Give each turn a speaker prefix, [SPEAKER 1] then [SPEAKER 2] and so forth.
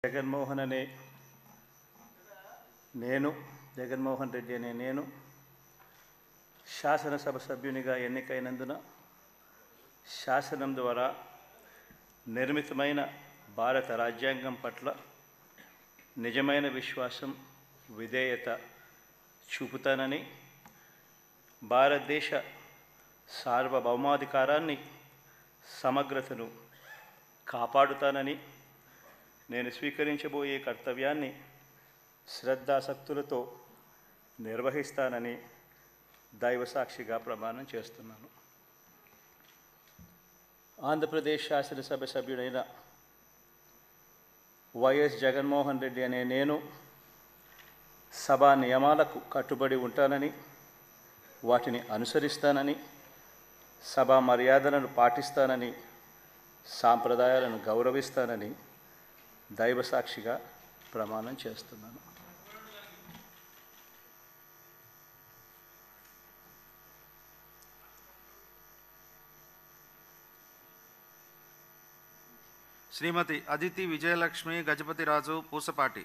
[SPEAKER 1] జగన్మోహన్ రెడ్డి అనే నేను శాసనసభ సభ్యునిగా ఎన్నికైనందున శాసనం ద్వారా నిర్మితమైన భారత రాజ్యాంగం పట్ల నిజమైన విశ్వాసం, విధేయత చూపుతానని, భారతదేశ సార్వభౌమాధికారాన్ని, సమగ్రతను కాపాడుతానని, నేను స్వీకరించబోయే కర్తవ్యాన్ని శ్రద్ధాసక్తులతో నిర్వహిస్తానని దైవసాక్షిగా ప్రమాణం చేస్తున్నాను. ఆంధ్రప్రదేశ్ శాసనసభ సభ్యుడైన వైఎస్ జగన్మోహన్ రెడ్డి అనే నేను సభా నియమాలకు కట్టుబడి ఉంటానని, వాటిని అనుసరిస్తానని, సభా మర్యాదలను పాటిస్తానని, సాంప్రదాయాలను గౌరవిస్తానని దైవసాక్షిగా ప్రమాణం చేస్తున్నాను.
[SPEAKER 2] శ్రీమతి అదితి విజయలక్ష్మి గజపతిరాజు పూసపాటి.